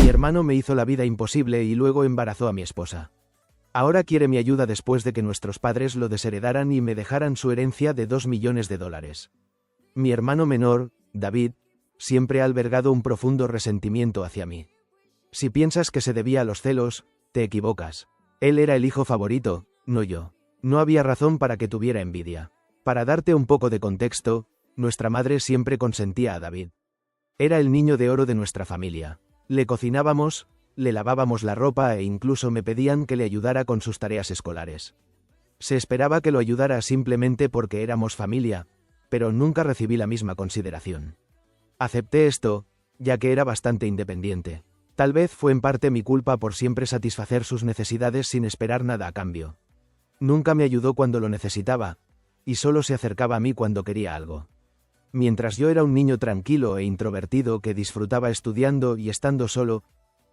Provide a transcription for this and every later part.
Mi hermano me hizo la vida imposible y luego embarazó a mi esposa. Ahora quiere mi ayuda después de que nuestros padres lo desheredaran y me dejaran su herencia de $2 millones. Mi hermano menor, David, siempre ha albergado un profundo resentimiento hacia mí. Si piensas que se debía a los celos, te equivocas. Él era el hijo favorito, no yo. No había razón para que tuviera envidia. Para darte un poco de contexto, nuestra madre siempre consentía a David. Era el niño de oro de nuestra familia. Le cocinábamos, le lavábamos la ropa e incluso me pedían que le ayudara con sus tareas escolares. Se esperaba que lo ayudara simplemente porque éramos familia, pero nunca recibí la misma consideración. Acepté esto, ya que era bastante independiente. Tal vez fue en parte mi culpa por siempre satisfacer sus necesidades sin esperar nada a cambio. Nunca me ayudó cuando lo necesitaba, y solo se acercaba a mí cuando quería algo. Mientras yo era un niño tranquilo e introvertido que disfrutaba estudiando y estando solo,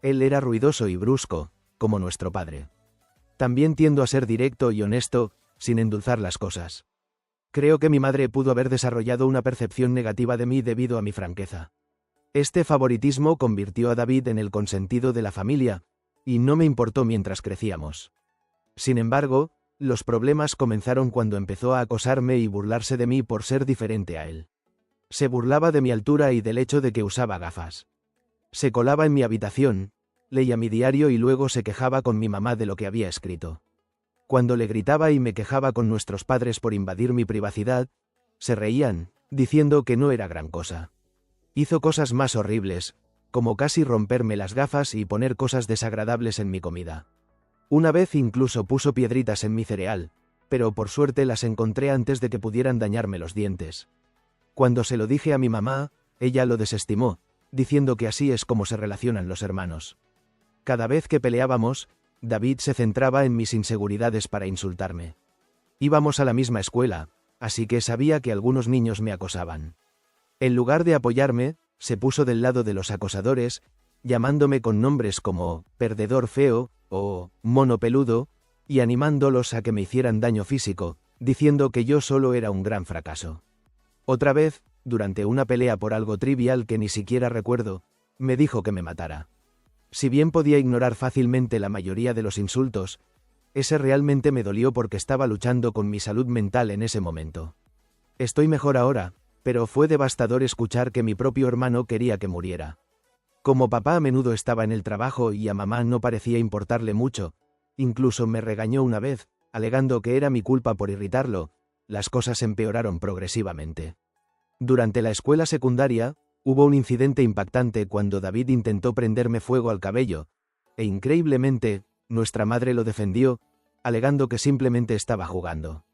él era ruidoso y brusco, como nuestro padre. También tiendo a ser directo y honesto, sin endulzar las cosas. Creo que mi madre pudo haber desarrollado una percepción negativa de mí debido a mi franqueza. Este favoritismo convirtió a David en el consentido de la familia, y no me importó mientras crecíamos. Sin embargo, los problemas comenzaron cuando empezó a acosarme y burlarse de mí por ser diferente a él. Se burlaba de mi altura y del hecho de que usaba gafas. Se colaba en mi habitación, leía mi diario y luego se quejaba con mi mamá de lo que había escrito. Cuando le gritaba y me quejaba con nuestros padres por invadir mi privacidad, se reían, diciendo que no era gran cosa. Hizo cosas más horribles, como casi romperme las gafas y poner cosas desagradables en mi comida. Una vez incluso puso piedritas en mi cereal, pero por suerte las encontré antes de que pudieran dañarme los dientes. Cuando se lo dije a mi mamá, ella lo desestimó, diciendo que así es como se relacionan los hermanos. Cada vez que peleábamos, David se centraba en mis inseguridades para insultarme. Íbamos a la misma escuela, así que sabía que algunos niños me acosaban. En lugar de apoyarme, se puso del lado de los acosadores, llamándome con nombres como perdedor feo o mono peludo, y animándolos a que me hicieran daño físico, diciendo que yo solo era un gran fracaso. Otra vez, durante una pelea por algo trivial que ni siquiera recuerdo, me dijo que me matara. Si bien podía ignorar fácilmente la mayoría de los insultos, ese realmente me dolió porque estaba luchando con mi salud mental en ese momento. Estoy mejor ahora, pero fue devastador escuchar que mi propio hermano quería que muriera. Como papá a menudo estaba en el trabajo y a mamá no parecía importarle mucho, incluso me regañó una vez, alegando que era mi culpa por irritarlo, las cosas empeoraron progresivamente. Durante la escuela secundaria, hubo un incidente impactante cuando David intentó prenderme fuego al cabello, e increíblemente, nuestra madre lo defendió, alegando que simplemente estaba jugando.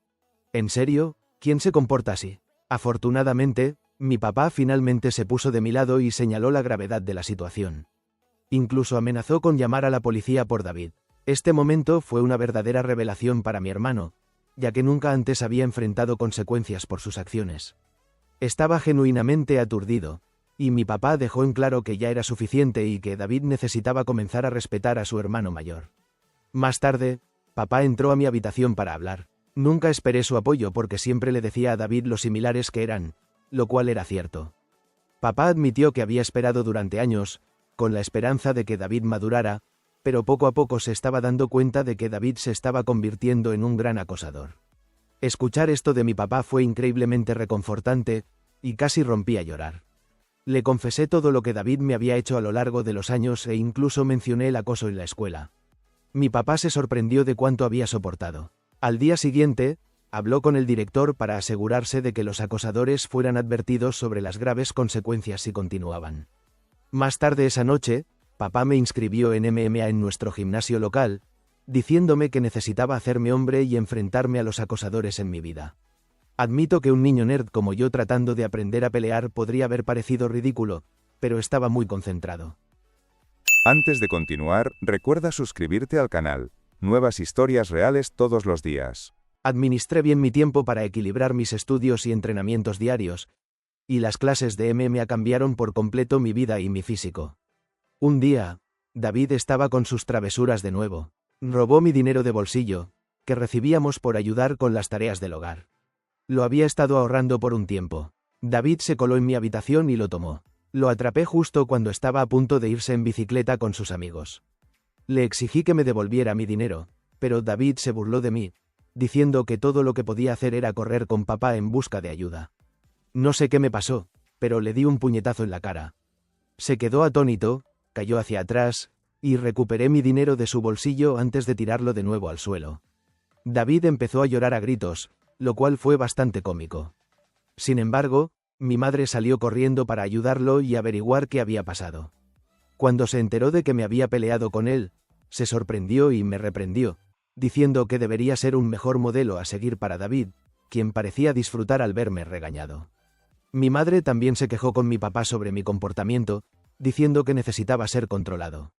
¿En serio? ¿Quién se comporta así? Afortunadamente, mi papá finalmente se puso de mi lado y señaló la gravedad de la situación. Incluso amenazó con llamar a la policía por David. Este momento fue una verdadera revelación para mi hermano, ya que nunca antes había enfrentado consecuencias por sus acciones. Estaba genuinamente aturdido, y mi papá dejó en claro que ya era suficiente y que David necesitaba comenzar a respetar a su hermano mayor. Más tarde, papá entró a mi habitación para hablar. Nunca esperé su apoyo porque siempre le decía a David lo similares que eran, lo cual era cierto. Papá admitió que había esperado durante años, con la esperanza de que David madurara, pero poco a poco se estaba dando cuenta de que David se estaba convirtiendo en un gran acosador. Escuchar esto de mi papá fue increíblemente reconfortante, y casi rompí a llorar. Le confesé todo lo que David me había hecho a lo largo de los años e incluso mencioné el acoso en la escuela. Mi papá se sorprendió de cuánto había soportado. Al día siguiente, habló con el director para asegurarse de que los acosadores fueran advertidos sobre las graves consecuencias si continuaban. Más tarde esa noche, papá me inscribió en MMA en nuestro gimnasio local, diciéndome que necesitaba hacerme hombre y enfrentarme a los acosadores en mi vida. Admito que un niño nerd como yo tratando de aprender a pelear podría haber parecido ridículo, pero estaba muy concentrado. Antes de continuar, recuerda suscribirte al canal. Nuevas historias reales todos los días. Administré bien mi tiempo para equilibrar mis estudios y entrenamientos diarios, y las clases de MMA cambiaron por completo mi vida y mi físico. Un día, David estaba con sus travesuras de nuevo. Robó mi dinero de bolsillo, que recibíamos por ayudar con las tareas del hogar. Lo había estado ahorrando por un tiempo. David se coló en mi habitación y lo tomó. Lo atrapé justo cuando estaba a punto de irse en bicicleta con sus amigos. Le exigí que me devolviera mi dinero, pero David se burló de mí, diciendo que todo lo que podía hacer era correr con papá en busca de ayuda. No sé qué me pasó, pero le di un puñetazo en la cara. Se quedó atónito, cayó hacia atrás, y recuperé mi dinero de su bolsillo antes de tirarlo de nuevo al suelo. David empezó a llorar a gritos, lo cual fue bastante cómico. Sin embargo, mi madre salió corriendo para ayudarlo y averiguar qué había pasado. Cuando se enteró de que me había peleado con él, se sorprendió y me reprendió, diciendo que debería ser un mejor modelo a seguir para David, quien parecía disfrutar al verme regañado. Mi madre también se quejó con mi papá sobre mi comportamiento, diciendo que necesitaba ser controlado.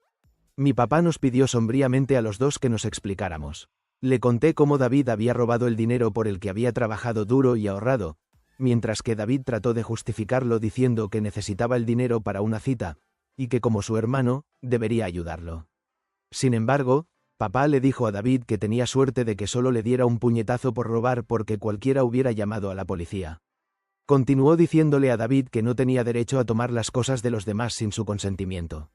Mi papá nos pidió sombríamente a los dos que nos explicáramos. Le conté cómo David había robado el dinero por el que había trabajado duro y ahorrado, mientras que David trató de justificarlo diciendo que necesitaba el dinero para una cita, y que como su hermano, debería ayudarlo. Sin embargo, papá le dijo a David que tenía suerte de que solo le diera un puñetazo por robar porque cualquiera hubiera llamado a la policía. Continuó diciéndole a David que no tenía derecho a tomar las cosas de los demás sin su consentimiento.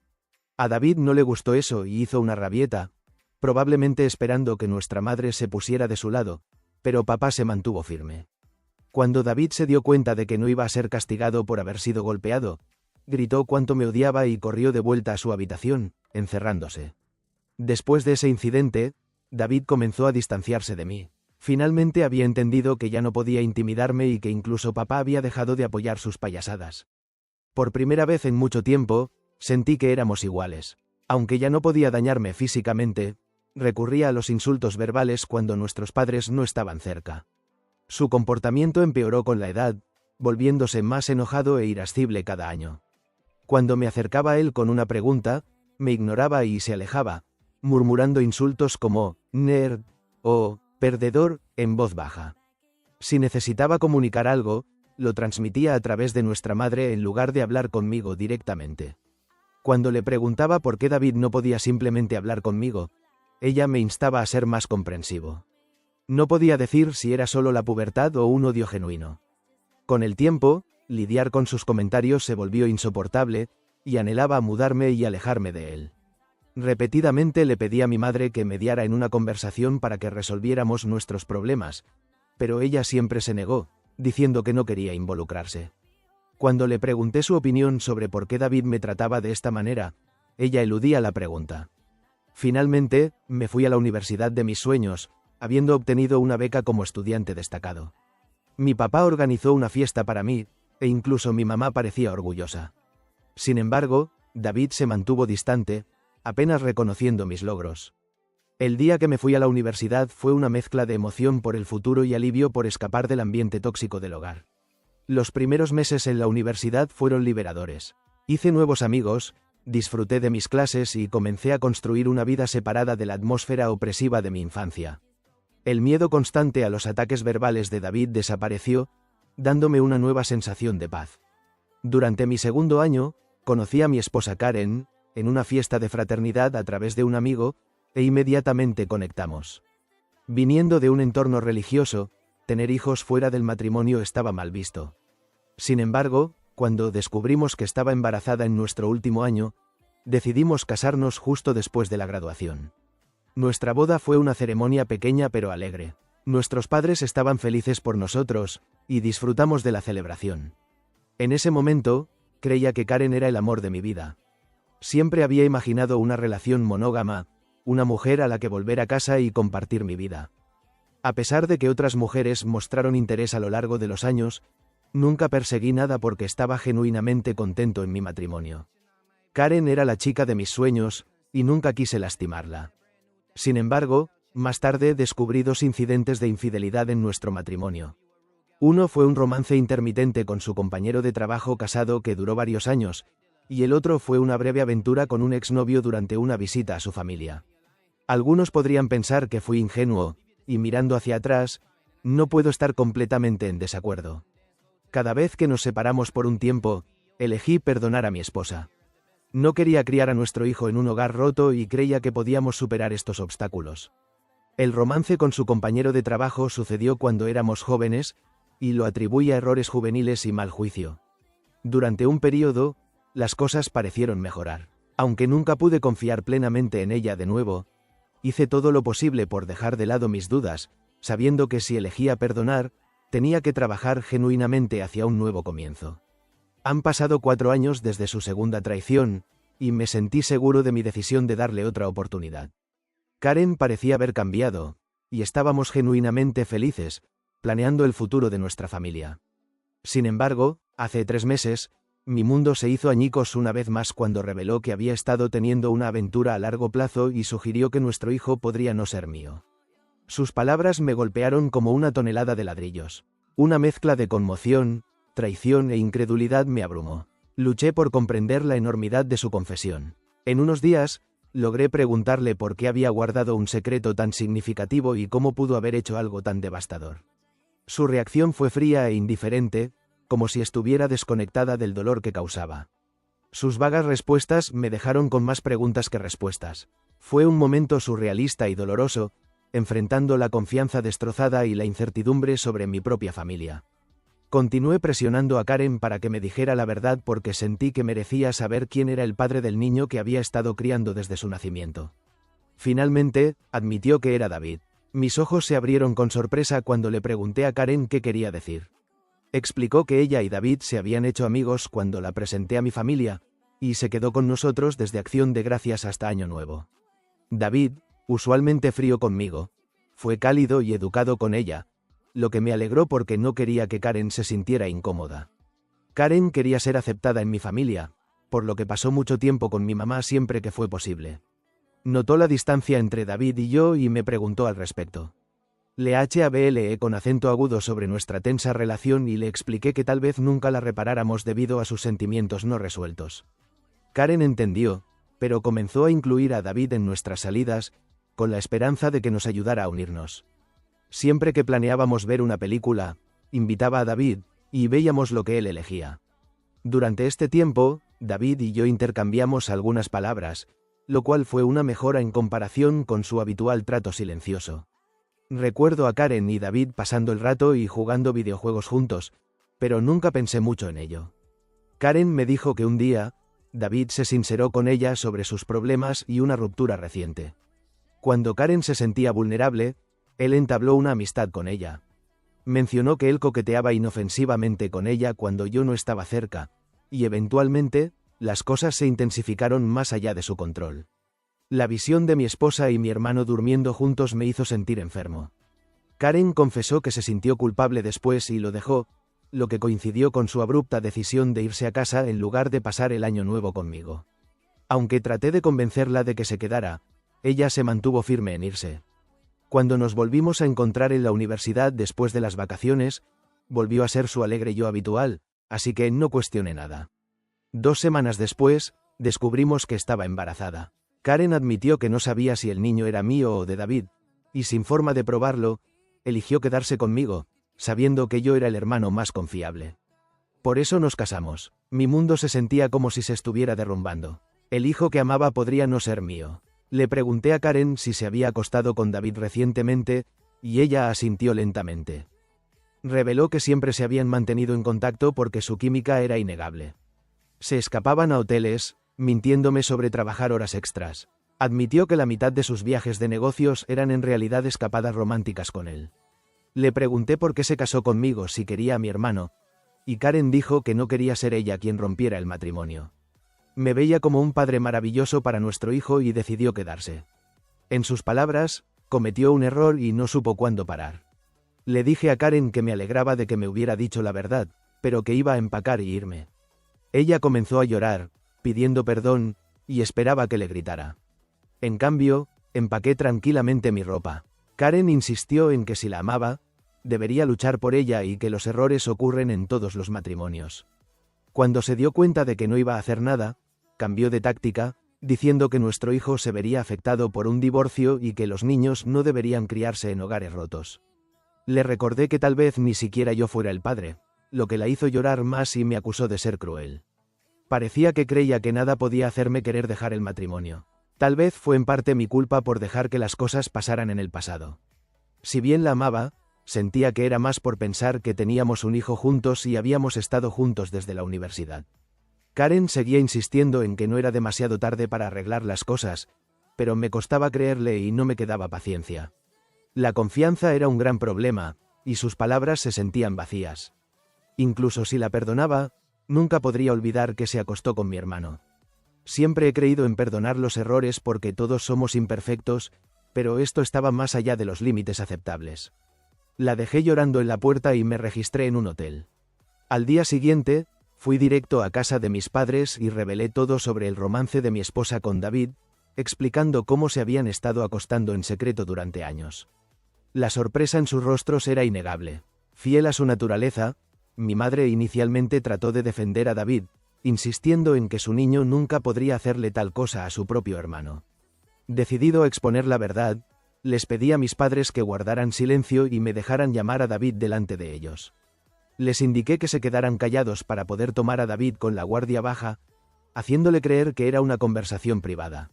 A David no le gustó eso y hizo una rabieta, probablemente esperando que nuestra madre se pusiera de su lado, pero papá se mantuvo firme. Cuando David se dio cuenta de que no iba a ser castigado por haber sido golpeado, gritó cuánto me odiaba y corrió de vuelta a su habitación, encerrándose. Después de ese incidente, David comenzó a distanciarse de mí. Finalmente había entendido que ya no podía intimidarme y que incluso papá había dejado de apoyar sus payasadas. Por primera vez en mucho tiempo, sentí que éramos iguales. Aunque ya no podía dañarme físicamente, recurría a los insultos verbales cuando nuestros padres no estaban cerca. Su comportamiento empeoró con la edad, volviéndose más enojado e irascible cada año. Cuando me acercaba a él con una pregunta, me ignoraba y se alejaba, murmurando insultos como «nerd» o «perdedor» en voz baja. Si necesitaba comunicar algo, lo transmitía a través de nuestra madre en lugar de hablar conmigo directamente. Cuando le preguntaba por qué David no podía simplemente hablar conmigo, ella me instaba a ser más comprensivo. No podía decir si era solo la pubertad o un odio genuino. Con el tiempo, lidiar con sus comentarios se volvió insoportable, y anhelaba mudarme y alejarme de él. Repetidamente le pedí a mi madre que mediara en una conversación para que resolviéramos nuestros problemas, pero ella siempre se negó, diciendo que no quería involucrarse. Cuando le pregunté su opinión sobre por qué David me trataba de esta manera, ella eludía la pregunta. Finalmente, me fui a la universidad de mis sueños, habiendo obtenido una beca como estudiante destacado. Mi papá organizó una fiesta para mí, e incluso mi mamá parecía orgullosa. Sin embargo, David se mantuvo distante, apenas reconociendo mis logros. El día que me fui a la universidad fue una mezcla de emoción por el futuro y alivio por escapar del ambiente tóxico del hogar. Los primeros meses en la universidad fueron liberadores. Hice nuevos amigos, disfruté de mis clases y comencé a construir una vida separada de la atmósfera opresiva de mi infancia. El miedo constante a los ataques verbales de David desapareció, dándome una nueva sensación de paz. Durante mi segundo año, conocí a mi esposa Karen, en una fiesta de fraternidad a través de un amigo, e inmediatamente conectamos. Viniendo de un entorno religioso, tener hijos fuera del matrimonio estaba mal visto. Sin embargo, cuando descubrimos que estaba embarazada en nuestro último año, decidimos casarnos justo después de la graduación. Nuestra boda fue una ceremonia pequeña pero alegre. Nuestros padres estaban felices por nosotros, y disfrutamos de la celebración. En ese momento, creía que Karen era el amor de mi vida. Siempre había imaginado una relación monógama, una mujer a la que volver a casa y compartir mi vida. A pesar de que otras mujeres mostraron interés a lo largo de los años, nunca perseguí nada porque estaba genuinamente contento en mi matrimonio. Karen era la chica de mis sueños, y nunca quise lastimarla. Sin embargo, más tarde descubrí dos incidentes de infidelidad en nuestro matrimonio. Uno fue un romance intermitente con su compañero de trabajo casado que duró varios años, y el otro fue una breve aventura con un exnovio durante una visita a su familia. Algunos podrían pensar que fui ingenuo, y mirando hacia atrás, no puedo estar completamente en desacuerdo. Cada vez que nos separamos por un tiempo, elegí perdonar a mi esposa. No quería criar a nuestro hijo en un hogar roto y creía que podíamos superar estos obstáculos. El romance con su compañero de trabajo sucedió cuando éramos jóvenes, y lo atribuí a errores juveniles y mal juicio. Durante un periodo, las cosas parecieron mejorar. Aunque nunca pude confiar plenamente en ella de nuevo, hice todo lo posible por dejar de lado mis dudas, sabiendo que si elegía perdonar, tenía que trabajar genuinamente hacia un nuevo comienzo. Han pasado 4 años desde su segunda traición, y me sentí seguro de mi decisión de darle otra oportunidad. Karen parecía haber cambiado, y estábamos genuinamente felices, planeando el futuro de nuestra familia. Sin embargo, hace 3 meses, mi mundo se hizo añicos una vez más cuando reveló que había estado teniendo una aventura a largo plazo y sugirió que nuestro hijo podría no ser mío. Sus palabras me golpearon como una tonelada de ladrillos. Una mezcla de conmoción, traición e incredulidad me abrumó. Luché por comprender la enormidad de su confesión. En unos días, logré preguntarle por qué había guardado un secreto tan significativo y cómo pudo haber hecho algo tan devastador. Su reacción fue fría e indiferente, como si estuviera desconectada del dolor que causaba. Sus vagas respuestas me dejaron con más preguntas que respuestas. Fue un momento surrealista y doloroso, enfrentando la confianza destrozada y la incertidumbre sobre mi propia familia. Continué presionando a Karen para que me dijera la verdad porque sentí que merecía saber quién era el padre del niño que había estado criando desde su nacimiento. Finalmente, admitió que era David. Mis ojos se abrieron con sorpresa cuando le pregunté a Karen qué quería decir. Explicó que ella y David se habían hecho amigos cuando la presenté a mi familia, y se quedó con nosotros desde Acción de Gracias hasta Año Nuevo. David, usualmente frío conmigo, fue cálido y educado con ella, lo que me alegró porque no quería que Karen se sintiera incómoda. Karen quería ser aceptada en mi familia, por lo que pasó mucho tiempo con mi mamá siempre que fue posible. Notó la distancia entre David y yo y me preguntó al respecto. Le hablé con acento agudo sobre nuestra tensa relación y le expliqué que tal vez nunca la reparáramos debido a sus sentimientos no resueltos. Karen entendió, pero comenzó a incluir a David en nuestras salidas, con la esperanza de que nos ayudara a unirnos. Siempre que planeábamos ver una película, invitaba a David, y veíamos lo que él elegía. Durante este tiempo, David y yo intercambiamos algunas palabras, lo cual fue una mejora en comparación con su habitual trato silencioso. Recuerdo a Karen y David pasando el rato y jugando videojuegos juntos, pero nunca pensé mucho en ello. Karen me dijo que un día, David se sinceró con ella sobre sus problemas y una ruptura reciente. Cuando Karen se sentía vulnerable, él entabló una amistad con ella. Mencionó que él coqueteaba inofensivamente con ella cuando yo no estaba cerca, y eventualmente, las cosas se intensificaron más allá de su control. La visión de mi esposa y mi hermano durmiendo juntos me hizo sentir enfermo. Karen confesó que se sintió culpable después y lo dejó, lo que coincidió con su abrupta decisión de irse a casa en lugar de pasar el año nuevo conmigo. Aunque traté de convencerla de que se quedara, ella se mantuvo firme en irse. Cuando nos volvimos a encontrar en la universidad después de las vacaciones, volvió a ser su alegre yo habitual, así que no cuestioné nada. 2 semanas después, descubrimos que estaba embarazada. Karen admitió que no sabía si el niño era mío o de David, y sin forma de probarlo, eligió quedarse conmigo, sabiendo que yo era el hermano más confiable. Por eso nos casamos. Mi mundo se sentía como si se estuviera derrumbando. El hijo que amaba podría no ser mío. Le pregunté a Karen si se había acostado con David recientemente, y ella asintió lentamente. Reveló que siempre se habían mantenido en contacto porque su química era innegable. Se escapaban a hoteles, mintiéndome sobre trabajar horas extras. Admitió que la mitad de sus viajes de negocios eran en realidad escapadas románticas con él. Le pregunté por qué se casó conmigo si quería a mi hermano, y Karen dijo que no quería ser ella quien rompiera el matrimonio. Me veía como un padre maravilloso para nuestro hijo y decidió quedarse. En sus palabras, cometió un error y no supo cuándo parar. Le dije a Karen que me alegraba de que me hubiera dicho la verdad, pero que iba a empacar y irme. Ella comenzó a llorar, pidiendo perdón, y esperaba que le gritara. En cambio, empaqué tranquilamente mi ropa. Karen insistió en que si la amaba, debería luchar por ella y que los errores ocurren en todos los matrimonios. Cuando se dio cuenta de que no iba a hacer nada, cambió de táctica, diciendo que nuestro hijo se vería afectado por un divorcio y que los niños no deberían criarse en hogares rotos. Le recordé que tal vez ni siquiera yo fuera el padre, lo que la hizo llorar más y me acusó de ser cruel. Parecía que creía que nada podía hacerme querer dejar el matrimonio. Tal vez fue en parte mi culpa por dejar que las cosas pasaran en el pasado. Si bien la amaba, sentía que era más por pensar que teníamos un hijo juntos y habíamos estado juntos desde la universidad. Karen seguía insistiendo en que no era demasiado tarde para arreglar las cosas, pero me costaba creerle y no me quedaba paciencia. La confianza era un gran problema, y sus palabras se sentían vacías. Incluso si la perdonaba, nunca podría olvidar que se acostó con mi hermano. Siempre he creído en perdonar los errores porque todos somos imperfectos, pero esto estaba más allá de los límites aceptables. La dejé llorando en la puerta y me registré en un hotel. Al día siguiente, fui directo a casa de mis padres y revelé todo sobre el romance de mi esposa con David, explicando cómo se habían estado acostando en secreto durante años. La sorpresa en sus rostros era innegable. Fiel a su naturaleza, mi madre inicialmente trató de defender a David, insistiendo en que su niño nunca podría hacerle tal cosa a su propio hermano. Decidido a exponer la verdad, les pedí a mis padres que guardaran silencio y me dejaran llamar a David delante de ellos. Les indiqué que se quedaran callados para poder tomar a David con la guardia baja, haciéndole creer que era una conversación privada.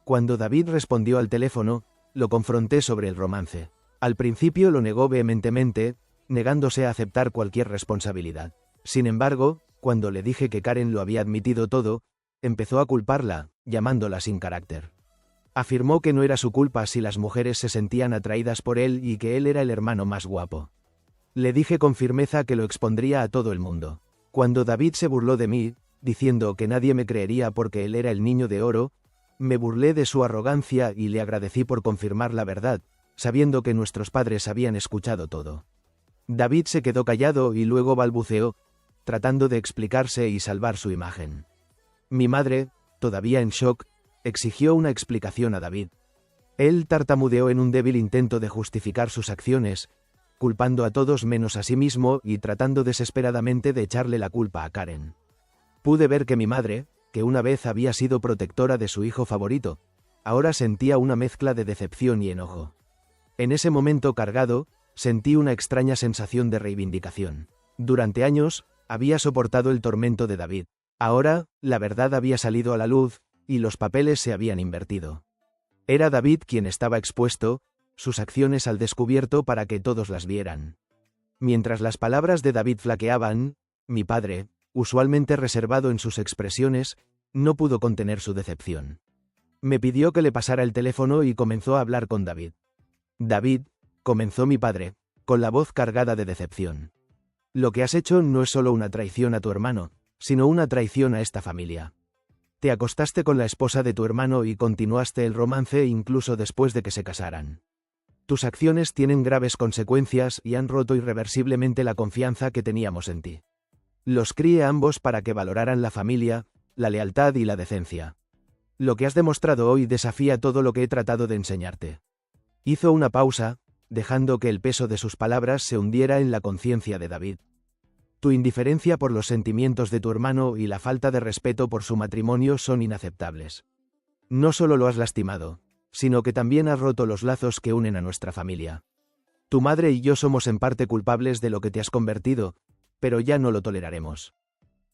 Cuando David respondió al teléfono, lo confronté sobre el romance. Al principio lo negó vehementemente, negándose a aceptar cualquier responsabilidad. Sin embargo, cuando le dije que Karen lo había admitido todo, empezó a culparla, llamándola sin carácter. Afirmó que no era su culpa si las mujeres se sentían atraídas por él y que él era el hermano más guapo. Le dije con firmeza que lo expondría a todo el mundo. Cuando David se burló de mí, diciendo que nadie me creería porque él era el niño de oro, me burlé de su arrogancia y le agradecí por confirmar la verdad, sabiendo que nuestros padres habían escuchado todo. David se quedó callado y luego balbuceó, tratando de explicarse y salvar su imagen. Mi madre, todavía en shock, exigió una explicación a David. Él tartamudeó en un débil intento de justificar sus acciones, culpando a todos menos a sí mismo y tratando desesperadamente de echarle la culpa a Karen. Pude ver que mi madre, que una vez había sido protectora de su hijo favorito, ahora sentía una mezcla de decepción y enojo. En ese momento cargado, sentí una extraña sensación de reivindicación. Durante años, había soportado el tormento de David. Ahora, la verdad había salido a la luz, y los papeles se habían invertido. Era David quien estaba expuesto, sus acciones al descubierto para que todos las vieran. Mientras las palabras de David flaqueaban, mi padre, usualmente reservado en sus expresiones, no pudo contener su decepción. Me pidió que le pasara el teléfono y comenzó a hablar con David. David, comenzó mi padre, con la voz cargada de decepción. Lo que has hecho no es solo una traición a tu hermano, sino una traición a esta familia. Te acostaste con la esposa de tu hermano y continuaste el romance incluso después de que se casaran. Tus acciones tienen graves consecuencias y han roto irreversiblemente la confianza que teníamos en ti. Los crié a ambos para que valoraran la familia, la lealtad y la decencia. Lo que has demostrado hoy desafía todo lo que he tratado de enseñarte. Hizo una pausa, dejando que el peso de sus palabras se hundiera en la conciencia de David. Tu indiferencia por los sentimientos de tu hermano y la falta de respeto por su matrimonio son inaceptables. No solo lo has lastimado, sino que también has roto los lazos que unen a nuestra familia. Tu madre y yo somos en parte culpables de lo que te has convertido, pero ya no lo toleraremos.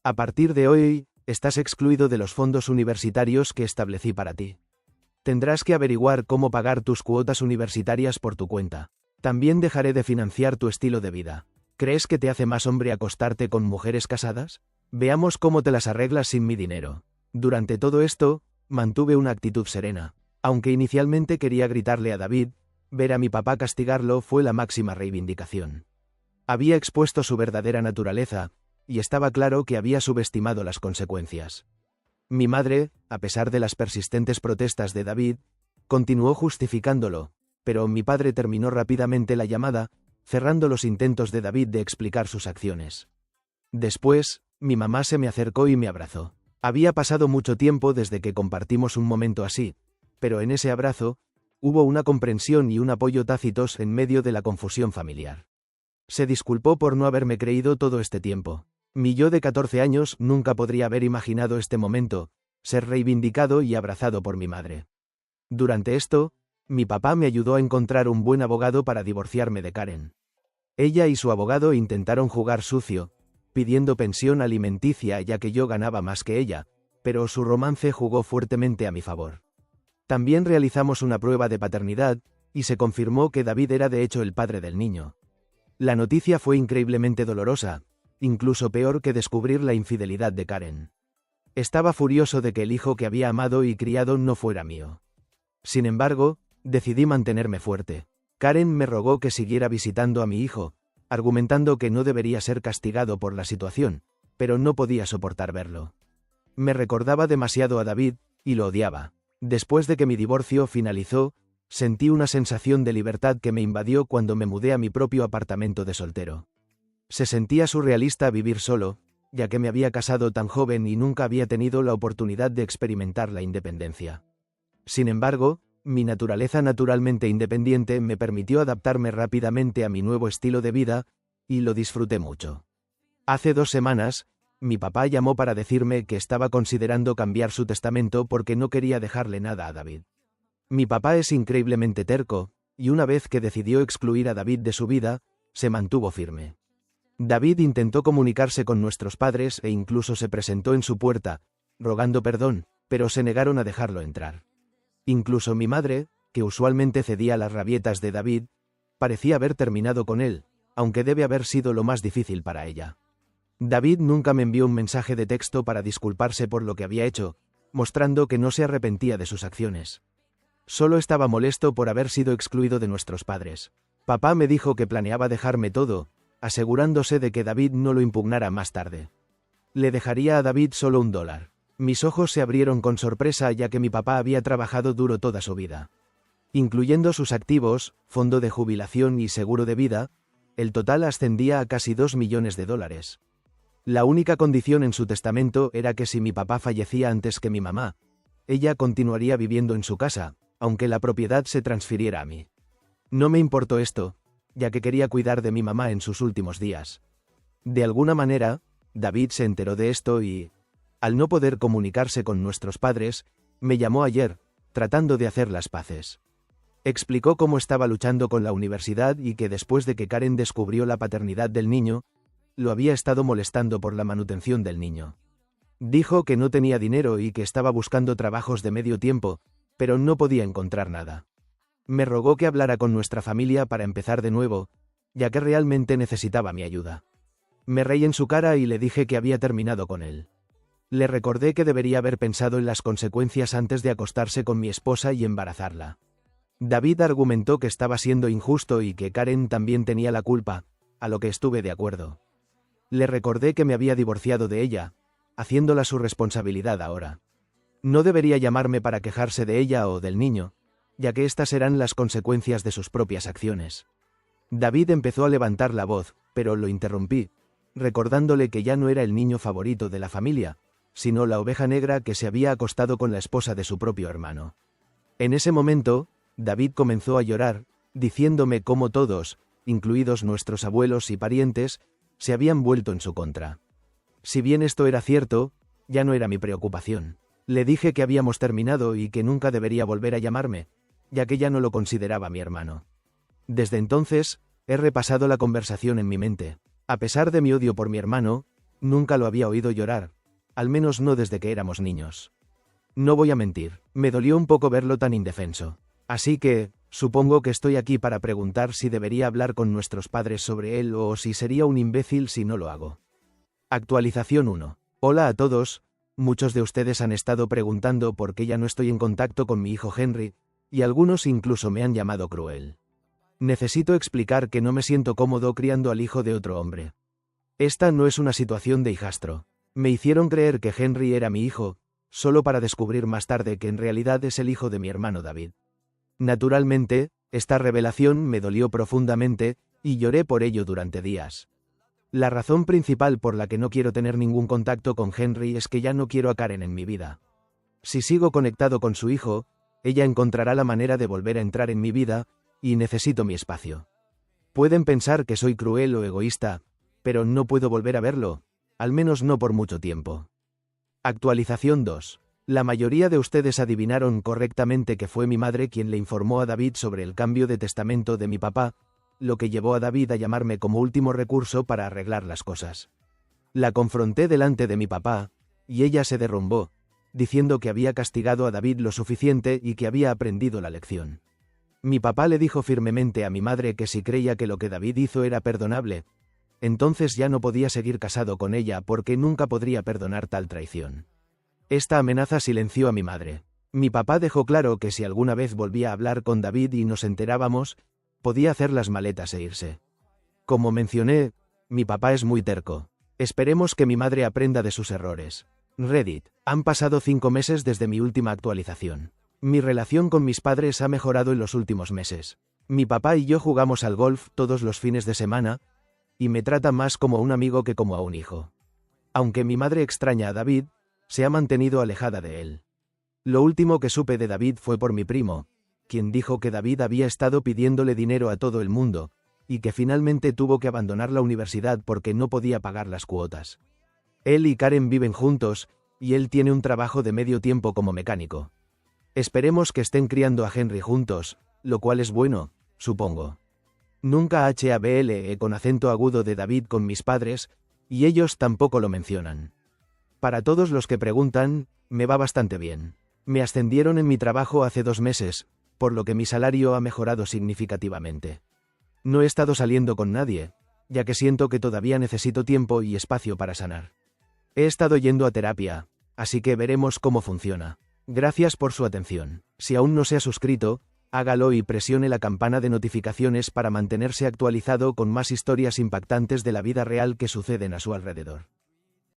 A partir de hoy, estás excluido de los fondos universitarios que establecí para ti. Tendrás que averiguar cómo pagar tus cuotas universitarias por tu cuenta. También dejaré de financiar tu estilo de vida. ¿Crees que te hace más hombre acostarte con mujeres casadas? Veamos cómo te las arreglas sin mi dinero. Durante todo esto, mantuve una actitud serena. Aunque inicialmente quería gritarle a David, ver a mi papá castigarlo fue la máxima reivindicación. Había expuesto su verdadera naturaleza, y estaba claro que había subestimado las consecuencias. Mi madre, a pesar de las persistentes protestas de David, continuó justificándolo, pero mi padre terminó rápidamente la llamada, cerrando los intentos de David de explicar sus acciones. Después, mi mamá se me acercó y me abrazó. Había pasado mucho tiempo desde que compartimos un momento así, pero en ese abrazo, hubo una comprensión y un apoyo tácitos en medio de la confusión familiar. Se disculpó por no haberme creído todo este tiempo. Mi yo de 14 años nunca podría haber imaginado este momento, ser reivindicado y abrazado por mi madre. Durante esto, mi papá me ayudó a encontrar un buen abogado para divorciarme de Karen. Ella y su abogado intentaron jugar sucio, pidiendo pensión alimenticia ya que yo ganaba más que ella, pero su romance jugó fuertemente a mi favor. También realizamos una prueba de paternidad, y se confirmó que David era de hecho el padre del niño. La noticia fue increíblemente dolorosa, incluso peor que descubrir la infidelidad de Karen. Estaba furioso de que el hijo que había amado y criado no fuera mío. Sin embargo, decidí mantenerme fuerte. Karen me rogó que siguiera visitando a mi hijo, argumentando que no debería ser castigado por la situación, pero no podía soportar verlo. Me recordaba demasiado a David, y lo odiaba. Después de que mi divorcio finalizó, sentí una sensación de libertad que me invadió cuando me mudé a mi propio apartamento de soltero. Se sentía surrealista vivir solo, ya que me había casado tan joven y nunca había tenido la oportunidad de experimentar la independencia. Sin embargo, mi naturaleza naturalmente independiente me permitió adaptarme rápidamente a mi nuevo estilo de vida, y lo disfruté mucho. Hace 2 semanas, mi papá llamó para decirme que estaba considerando cambiar su testamento porque no quería dejarle nada a David. Mi papá es increíblemente terco, y una vez que decidió excluir a David de su vida, se mantuvo firme. David intentó comunicarse con nuestros padres e incluso se presentó en su puerta, rogando perdón, pero se negaron a dejarlo entrar. Incluso mi madre, que usualmente cedía a las rabietas de David, parecía haber terminado con él, aunque debe haber sido lo más difícil para ella. David nunca me envió un mensaje de texto para disculparse por lo que había hecho, mostrando que no se arrepentía de sus acciones. Solo estaba molesto por haber sido excluido de nuestros padres. Papá me dijo que planeaba dejarme todo, asegurándose de que David no lo impugnara más tarde. Le dejaría a David solo $1. Mis ojos se abrieron con sorpresa ya que mi papá había trabajado duro toda su vida. Incluyendo sus activos, fondo de jubilación y seguro de vida, el total ascendía a casi $2 millones. La única condición en su testamento era que si mi papá fallecía antes que mi mamá, ella continuaría viviendo en su casa, aunque la propiedad se transfiriera a mí. No me importó esto, ya que quería cuidar de mi mamá en sus últimos días. De alguna manera, David se enteró de esto y, al no poder comunicarse con nuestros padres, me llamó ayer, tratando de hacer las paces. Explicó cómo estaba luchando con la universidad y que después de que Karen descubrió la paternidad del niño, lo había estado molestando por la manutención del niño. Dijo que no tenía dinero y que estaba buscando trabajos de medio tiempo, pero no podía encontrar nada. Me rogó que hablara con nuestra familia para empezar de nuevo, ya que realmente necesitaba mi ayuda. Me reí en su cara y le dije que había terminado con él. Le recordé que debería haber pensado en las consecuencias antes de acostarse con mi esposa y embarazarla. David argumentó que estaba siendo injusto y que Karen también tenía la culpa, a lo que estuve de acuerdo. Le recordé que me había divorciado de ella, haciéndola su responsabilidad ahora. No debería llamarme para quejarse de ella o del niño, ya que estas eran las consecuencias de sus propias acciones. David empezó a levantar la voz, pero lo interrumpí, recordándole que ya no era el niño favorito de la familia, sino la oveja negra que se había acostado con la esposa de su propio hermano. En ese momento, David comenzó a llorar, diciéndome cómo todos, incluidos nuestros abuelos y parientes, se habían vuelto en su contra. Si bien esto era cierto, ya no era mi preocupación. Le dije que habíamos terminado y que nunca debería volver a llamarme, ya que ya no lo consideraba mi hermano. Desde entonces, he repasado la conversación en mi mente. A pesar de mi odio por mi hermano, nunca lo había oído llorar, al menos no desde que éramos niños. No voy a mentir, me dolió un poco verlo tan indefenso. Así que, supongo que estoy aquí para preguntar si debería hablar con nuestros padres sobre él o si sería un imbécil si no lo hago. Actualización 1. Hola a todos, muchos de ustedes han estado preguntando por qué ya no estoy en contacto con mi hijo Henry, y algunos incluso me han llamado cruel. Necesito explicar que no me siento cómodo criando al hijo de otro hombre. Esta no es una situación de hijastro. Me hicieron creer que Henry era mi hijo, solo para descubrir más tarde que en realidad es el hijo de mi hermano David. Naturalmente, esta revelación me dolió profundamente, y lloré por ello durante días. La razón principal por la que no quiero tener ningún contacto con Henry es que ya no quiero a Karen en mi vida. Si sigo conectado con su hijo, ella encontrará la manera de volver a entrar en mi vida, y necesito mi espacio. Pueden pensar que soy cruel o egoísta, pero no puedo volver a verlo, al menos no por mucho tiempo. Actualización 2. La mayoría de ustedes adivinaron correctamente que fue mi madre quien le informó a David sobre el cambio de testamento de mi papá, lo que llevó a David a llamarme como último recurso para arreglar las cosas. La confronté delante de mi papá, y ella se derrumbó, diciendo que había castigado a David lo suficiente y que había aprendido la lección. Mi papá le dijo firmemente a mi madre que si creía que lo que David hizo era perdonable, entonces ya no podía seguir casado con ella porque nunca podría perdonar tal traición. Esta amenaza silenció a mi madre. Mi papá dejó claro que si alguna vez volvía a hablar con David y nos enterábamos, podía hacer las maletas e irse. Como mencioné, mi papá es muy terco. Esperemos que mi madre aprenda de sus errores. Reddit. Han pasado 5 meses desde mi última actualización. Mi relación con mis padres ha mejorado en los últimos meses. Mi papá y yo jugamos al golf todos los fines de semana, y me trata más como un amigo que como a un hijo. Aunque mi madre extraña a David, se ha mantenido alejada de él. Lo último que supe de David fue por mi primo, quien dijo que David había estado pidiéndole dinero a todo el mundo, y que finalmente tuvo que abandonar la universidad porque no podía pagar las cuotas. Él y Karen viven juntos, y él tiene un trabajo de medio tiempo como mecánico. Esperemos que estén criando a Henry juntos, lo cual es bueno, supongo. Nunca hablé con acento agudo de David con mis padres, y ellos tampoco lo mencionan. Para todos los que preguntan, me va bastante bien. Me ascendieron en mi trabajo hace 2 meses, por lo que mi salario ha mejorado significativamente. No he estado saliendo con nadie, ya que siento que todavía necesito tiempo y espacio para sanar. He estado yendo a terapia, así que veremos cómo funciona. Gracias por su atención. Si aún no se ha suscrito, hágalo y presione la campana de notificaciones para mantenerse actualizado con más historias impactantes de la vida real que suceden a su alrededor.